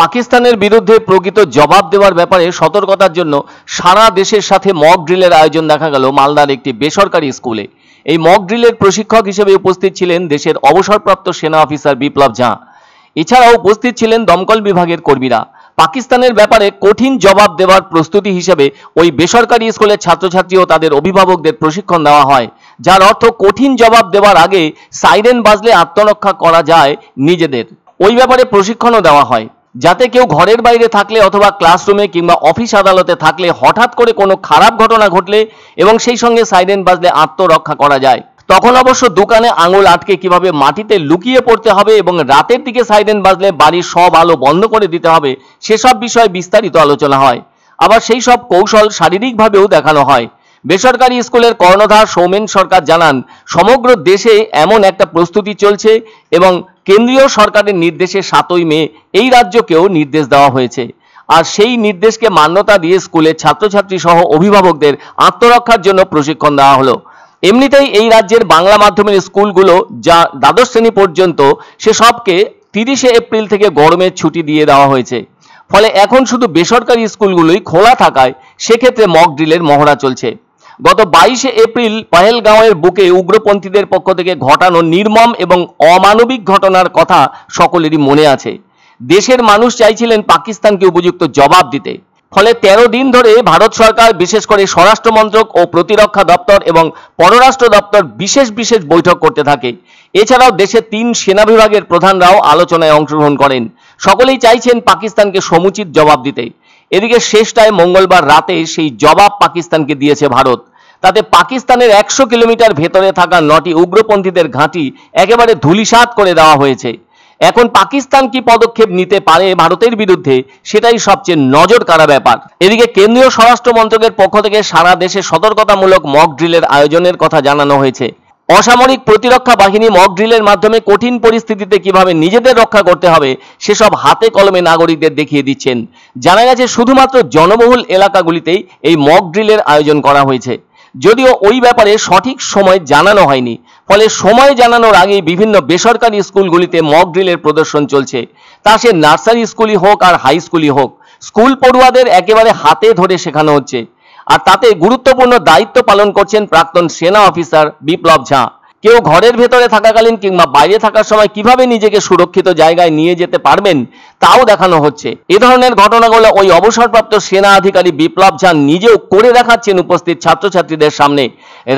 পাকিস্তানের বিরুদ্ধে প্রকৃত জবাব দেওয়ার ব্যাপারে সতর্কতার জন্য সারা দেশের সাথে মক ড্রিলের আয়োজন দেখা গেল মালদার একটি বেসরকারি স্কুলে। এই মক ড্রিলের প্রশিক্ষক হিসেবে উপস্থিত ছিলেন দেশের অবসরপ্রাপ্ত সেনা অফিসার বিপ্লব ঝা। এছাড়াও উপস্থিত ছিলেন দমকল বিভাগের কর্মীরা। পাকিস্তানের ব্যাপারে কঠিন জবাব দেওয়ার প্রস্তুতি হিসেবে ওই বেসরকারি স্কুলের ছাত্রছাত্রী ও তাদের অভিভাবকদের প্রশিক্ষণ দেওয়া হয়, যার অর্থ কঠিন জবাব দেওয়ার আগে সাইরেন বাজলে আত্মরক্ষা করা যায় নিজেদের। ওই ব্যাপারে প্রশিক্ষণও দেওয়া হয়, যাতে কেউ ঘরের বাইরে থাকলে অথবা ক্লাসরুমে কিংবা অফিস আদালতে থাকলে হঠাৎ করে কোনো খারাপ ঘটনা ঘটলে এবং সেই সঙ্গে সাইরেন বাজলে আত্মরক্ষা করা যায়। তখন অবশ্য দোকানে আঙুল আটকে কিভাবে মাটিতে লুকিয়ে পড়তে হবে এবং রাতের দিকে সাইরেন বাজলে বাড়ির সব আলো বন্ধ করে দিতে হবে, সেসব বিষয়ে বিস্তারিত আলোচনা হয়। আবার সেই সব কৌশল শারীরিকভাবেও দেখানো হয়। বেসরকারি স্কুলের কর্ণধার সৌমেন সরকার জানান, সমগ্র দেশে এমন একটা প্রস্তুতি চলছে এবং কেন্দ্রীয় সরকারের নির্দেশে 7ই মে এই রাজ্যকেও নির্দেশ দেওয়া হয়েছে। আর সেই নির্দেশকে মান্যতা দিয়ে স্কুলের ছাত্রছাত্রী সহ অভিভাবকদের আত্মরক্ষার জন্য প্রশিক্ষণ দেওয়া হলো। এমনিতেই এই রাজ্যের বাংলা মাধ্যমের স্কুলগুলো যা দ্বাদশ শ্রেণী পর্যন্ত, সেসবকে 30শে এপ্রিল থেকে গরমের ছুটি দিয়ে দেওয়া হয়েছে। ফলে এখন শুধু বেসরকারি স্কুলগুলোই খোলা থাকায় সেক্ষেত্রে মক ড্রিলের মহড়া চলছে। গত 22শে এপ্রিল পহেলগাঁওয়ের বুকে উগ্রপন্থীদের পক্ষ থেকে ঘটানো নির্মম এবং অমানবিক ঘটনার কথা সকলেরই মনে আছে। দেশের মানুষ চাইছিলেন পাকিস্তানকে উপযুক্ত জবাব দিতে। ফলে 13 দিন ধরে ভারত সরকার, বিশেষ করে স্বরাষ্ট্র মন্ত্রক ও প্রতিরক্ষা দপ্তর এবং পররাষ্ট্র দপ্তর বিশেষ বৈঠক করতে থাকে। এছাড়াও দেশের 3 সেনা বিভাগের প্রধানরাও আলোচনায় অংশগ্রহণ করেন। সকলেই চাইছেন পাকিস্তানকে সমুচিত জবাব দিতে। এদিকে শেষটায় মঙ্গলবার রাতে সেই জবাব পাকিস্তানকে দিয়েছে ভারত। তাতে পাকিস্তানের 100 কিলোমিটার ভেতরে থাকা 9টি উগ্রপন্থীদের ঘাঁটি একেবারে ধূলিসাৎ করে দেওয়া হয়েছে। এখন পাকিস্তান কি পদক্ষেপ নিতে পারে ভারতের বিরুদ্ধে, সেটাই সবচেয়ে নজর কাড়া ব্যাপার। এদিকে কেন্দ্রীয় স্বরাষ্ট্র মন্ত্রকের পক্ষ থেকে সারা দেশে সতর্কতামূলক মক ড্রিলের আয়োজনের কথা জানানো হয়েছে। অসামরিক প্রতিরক্ষা বাহিনী মক ড্রিলের মাধ্যমে কঠিন পরিস্থিতিতে কিভাবে নিজেদের রক্ষা করতে হবে সেসব হাতে কলমে নাগরিকদের দেখিয়ে দিচ্ছেন। জানা গেছে শুধুমাত্র জনবহুল এলাকাগুলিতেই এই মক ড্রিলের আয়োজন করা হয়েছে, যদিও ওই ব্যাপারে সঠিক সময় জানানো হয়নি। ফলে সময় জানানোর আগেই বিভিন্ন বেসরকারি স্কুলগুলিতে মক ড্রিলের প্রদর্শন চলছে। তা সে নার্সারি স্কুলই হোক আর হাই স্কুলই হোক, স্কুল পড়ুয়াদের একেবারে হাতে ধরে শেখানো হচ্ছে। আর তাতে গুরুত্বপূর্ণ দায়িত্ব পালন করছেন প্রাক্তন সেনা অফিসার বিপ্লব ঝা। কেউ ঘরের ভেতরে থাকাকালীন কিংবা বাইরে থাকার সময় কিভাবে নিজেকে সুরক্ষিত জায়গায় নিয়ে যেতে পারবেন তাও দেখানো হচ্ছে। এ ধরনের ঘটনাগুলো ওই অবসরপ্রাপ্ত সেনা আধিকারিক বিপ্লব ঝা নিজেও করে দেখাচ্ছেন উপস্থিত ছাত্রছাত্রীদের সামনে।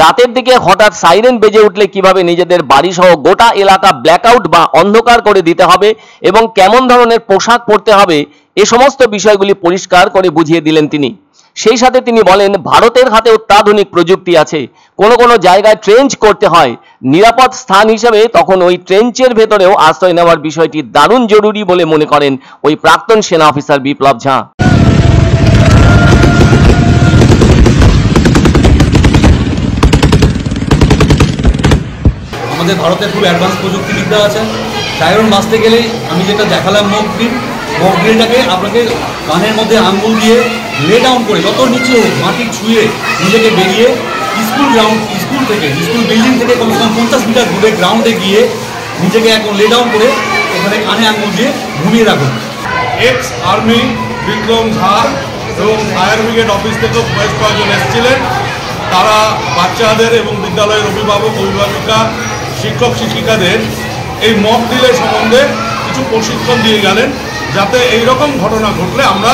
রাতের দিকে হঠাৎ সাইরেন বেজে উঠলে কিভাবে নিজেদের বাড়ি সহ গোটা এলাকা ব্ল্যাকআউট বা অন্ধকার করে দিতে হবে এবং কেমন ধরনের পোশাক পরতে হবে, এ সমস্ত বিষয়গুলি পরিষ্কার করে বুঝিয়ে দিলেন তিনি। সেই সাথে তিনি বলেন, ভারতের হাতে অত্যাধুনিক প্রযুক্তি আছে। কোনো কোনো জায়গায় ট্রেঞ্চ করতে হয় নিরাপদ স্থান হিসেবে, তখন ওই ট্রেঞ্চের ভেতরেও আশ্রয় নেওয়ার বিষয়টি দারুণ জরুরি বলে মনে করেন ওই প্রাক্তন সেনা অফিসার বিপ্লব ঝা। আমাদের ভারতের খুব অ্যাডভান্স প্রযুক্তিবিদ্যা আছে। সাইরেন বাজতে গেলেই আমি যেটা দেখালাম মক ড্রিলটাকে আপনাকে কানের মধ্যে আঙ্গুল দিয়ে লে ডাউন করে যত নিচে হোক মাটি ছুঁয়ে নিজেকে বেরিয়ে স্কুল বিল্ডিং থেকে কমসে কম 50 মিটার দূরে গ্রাউন্ডে গিয়ে নিজেকে এখন লে ডাউন করে ওখানে কানে আঙ্গুল দিয়ে ঘুমিয়ে রাখুন। এক্স আর্মি বিক্রম ঝা এবং ফায়ার ব্রিগেড অফিস থেকেও বেশ কয়েকজন এসেছিলেন। তারা বাচ্চাদের এবং বিদ্যালয়ের অভিভাবিকা, শিক্ষক শিক্ষিকাদের এই মক ড্রিলের সম্বন্ধে কিছু প্রশিক্ষণ দিয়ে গেলেন, যাতে এইরকম ঘটনা ঘটলে আমরা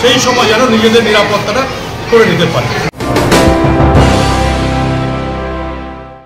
সেই সময় যেন নিজেদের নিরাপত্তাটা করে নিতে পারি।